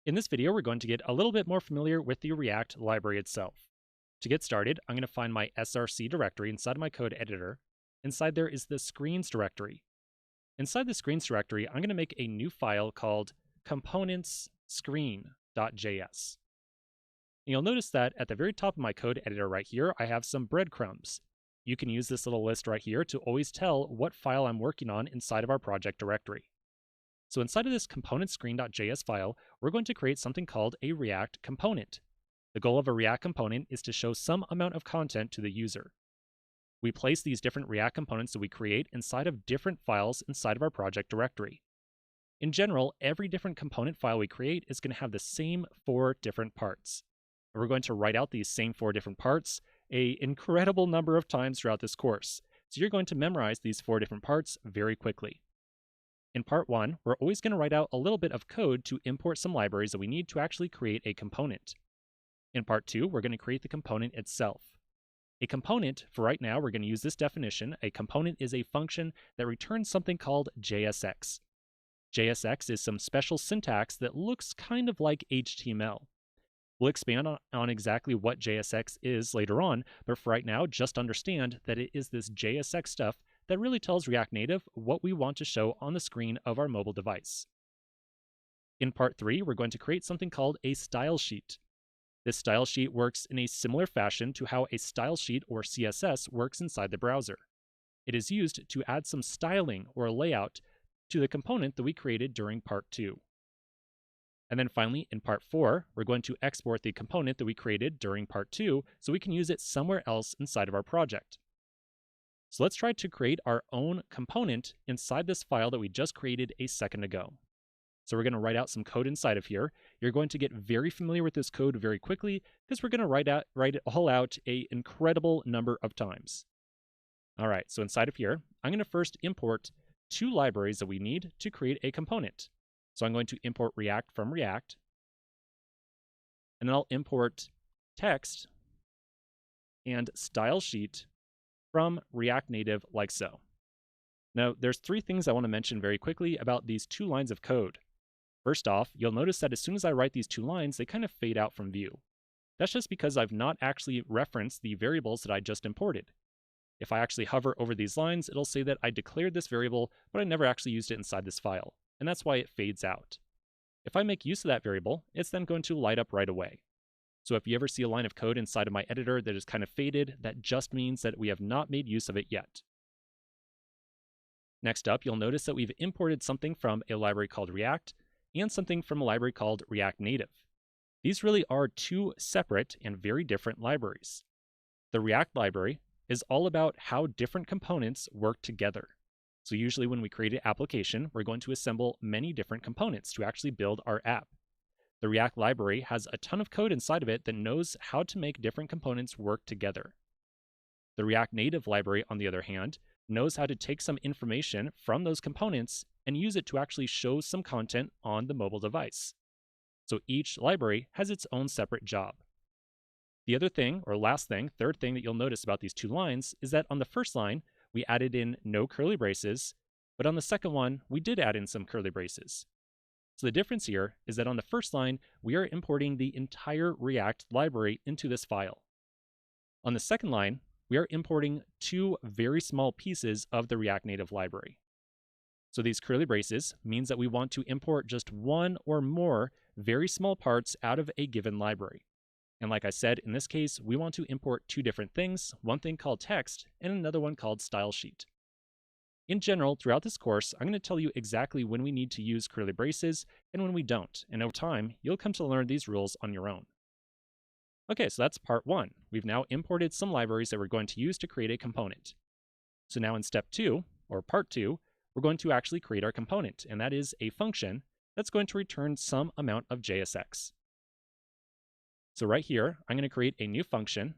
In this video, we're going to get a little bit more familiar with the React library itself. To get started, I'm going to find my src directory inside of my code editor. Inside there is the screens directory. Inside the screens directory, I'm going to make a new file called components_screen.js. And you'll notice that at the very top of my code editor right here, I have some breadcrumbs. You can use this little list right here to always tell what file I'm working on inside of our project directory. So inside of this components_screen.js file, we're going to create something called a React component. The goal of a React component is to show some amount of content to the user. We place these different React components that we create inside of different files inside of our project directory. In general, every different component file we create is going to have the same 4 different parts. And we're going to write out these same 4 different parts an incredible number of times throughout this course. So you're going to memorize these 4 different parts very quickly. In part 1, we're always going to write out a little bit of code to import some libraries that we need to actually create a component. In part 2, we're going to create the component itself. A component, for right now, we're going to use this definition. A component is a function that returns something called JSX. JSX is some special syntax that looks kind of like HTML. We'll expand on exactly what JSX is later on, but for right now, just understand that it is this JSX stuff that really tells React Native what we want to show on the screen of our mobile device. In part 3, we're going to create something called a style sheet. This style sheet works in a similar fashion to how a style sheet or CSS works inside the browser. It is used to add some styling or layout to the component that we created during part 2. And then finally, in part 4, we're going to export the component that we created during part 2 so we can use it somewhere else inside of our project. So let's try to create our own component inside this file that we just created a second ago. So we're going to write out some code inside of here. You're going to get very familiar with this code very quickly because we're going to write it all out an incredible number of times. All right, so inside of here, I'm going to first import 2 libraries that we need to create a component. So I'm going to import React from React, and then I'll import text and style sheet from React Native like so. Now, there's 3 things I want to mention very quickly about these 2 lines of code. First off, you'll notice that as soon as I write these 2 lines, they kind of fade out from view. That's just because I've not actually referenced the variables that I just imported. If I actually hover over these lines, it'll say that I declared this variable, but I never actually used it inside this file, and that's why it fades out. If I make use of that variable, it's then going to light up right away. So if you ever see a line of code inside of my editor that is kind of faded, that just means that we have not made use of it yet. Next up, you'll notice that we've imported something from a library called React and something from a library called React Native. These really are 2 separate and very different libraries. The React library is all about how different components work together. So usually when we create an application, we're going to assemble many different components to actually build our app. The React library has a ton of code inside of it that knows how to make different components work together. The React Native library, on the other hand, knows how to take some information from those components and use it to actually show some content on the mobile device. So each library has its own separate job. The other thing, or last thing, third thing that you'll notice about these 2 lines is that on the first line, we added in no curly braces, but on the second one, we did add in some curly braces. So the difference here is that on the first line, we are importing the entire React library into this file. On the second line, we are importing 2 very small pieces of the React Native library. So these curly braces means that we want to import just 1 or more very small parts out of a given library. And like I said, in this case, we want to import 2 different things, one thing called text and another one called style sheet. In general, throughout this course, I'm going to tell you exactly when we need to use curly braces and when we don't, and over time, you'll come to learn these rules on your own. Okay, so that's part 1. We've now imported some libraries that we're going to use to create a component. So now in step 2, or part 2, we're going to actually create our component, and that is a function that's going to return some amount of JSX. So right here, I'm going to create a new function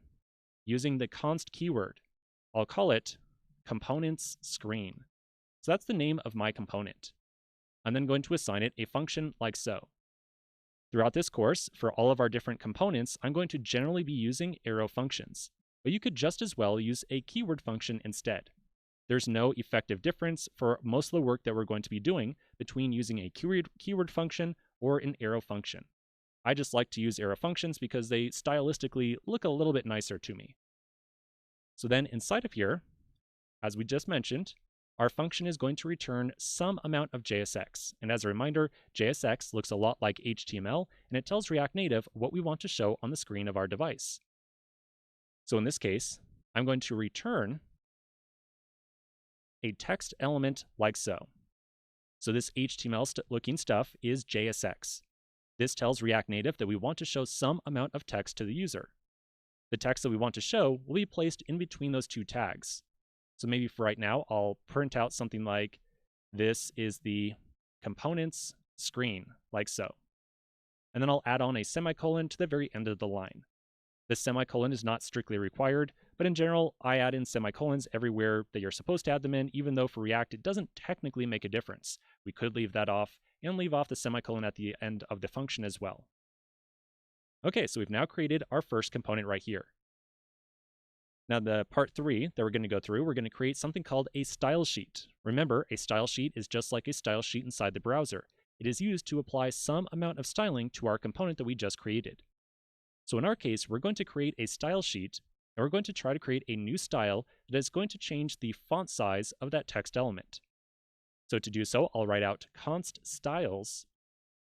using the const keyword. I'll call it components screen. So that's the name of my component. I'm then going to assign it a function like so. Throughout this course, for all of our different components, I'm going to generally be using arrow functions, but you could just as well use a keyword function instead. There's no effective difference for most of the work that we're going to be doing between using a keyword function or an arrow function. I just like to use arrow functions because they stylistically look a little bit nicer to me. So then inside of here, as we just mentioned, our function is going to return some amount of JSX. And as a reminder, JSX looks a lot like HTML, and it tells React Native what we want to show on the screen of our device. So in this case, I'm going to return a text element like so. So this HTML-looking stuff is JSX. This tells React Native that we want to show some amount of text to the user. The text that we want to show will be placed in between those two tags. So maybe for right now, I'll print out something like, this is the components screen, like so. And then I'll add on a semicolon to the very end of the line. This semicolon is not strictly required, but in general, I add in semicolons everywhere that you're supposed to add them in, even though for React, it doesn't technically make a difference. We could leave that off and leave off the semicolon at the end of the function as well. Okay, so we've now created our first component right here. Now the part 3 that we're going to go through, we're going to create something called a style sheet. Remember, a style sheet is just like a style sheet inside the browser. It is used to apply some amount of styling to our component that we just created. So in our case, we're going to create a style sheet, and we're going to try to create a new style that is going to change the font size of that text element. So to do so, I'll write out const styles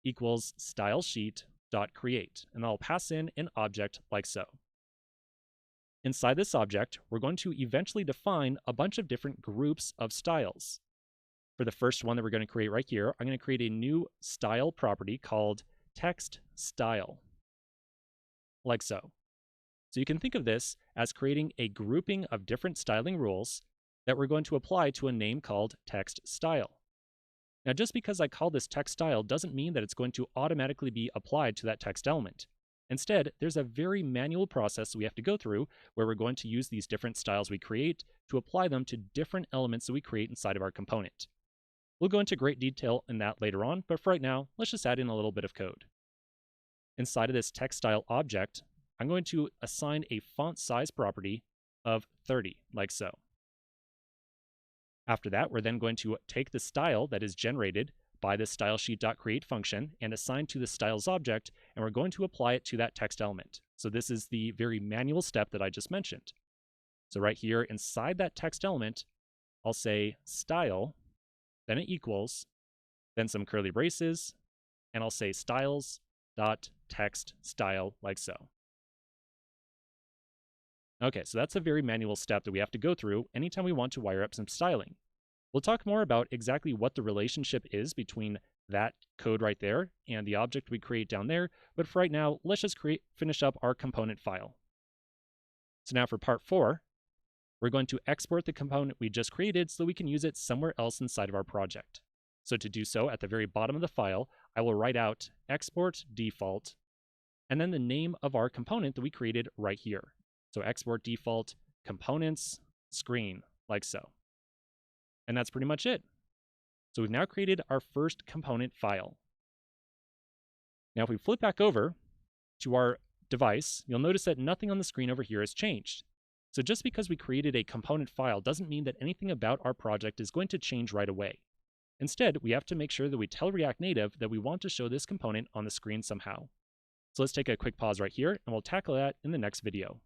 equals stylesheet.create, and I'll pass in an object like so. Inside this object, we're going to eventually define a bunch of different groups of styles. For the first one that we're going to create right here, I'm going to create a new style property called text style, like so. So you can think of this as creating a grouping of different styling rules that we're going to apply to a name called text style. Now, just because I call this text style doesn't mean that it's going to automatically be applied to that text element. Instead, there's a very manual process we have to go through where we're going to use these different styles we create to apply them to different elements that we create inside of our component. We'll go into great detail in that later on, but for right now, let's just add in a little bit of code. Inside of this text style object, I'm going to assign a font size property of 30, like so. After that, we're then going to take the style that is generated by the stylesheet.create function and assign to the styles object, and we're going to apply it to that text element. So this is the very manual step that I just mentioned. So right here inside that text element, I'll say style, then it equals, then some curly braces, and I'll say styles.text style like so. Okay, so that's a very manual step that we have to go through anytime we want to wire up some styling. We'll talk more about exactly what the relationship is between that code right there and the object we create down there, but for right now, let's just finish up our component file. So now for part 4, we're going to export the component we just created so we can use it somewhere else inside of our project. So to do so, at the very bottom of the file, I will write out export default, and then the name of our component that we created right here. So export default components screen, like so. And that's pretty much it. So we've now created our first component file. Now if we flip back over to our device, you'll notice that nothing on the screen over here has changed. So just because we created a component file doesn't mean that anything about our project is going to change right away. Instead, we have to make sure that we tell React Native that we want to show this component on the screen somehow. So let's take a quick pause right here, and we'll tackle that in the next video.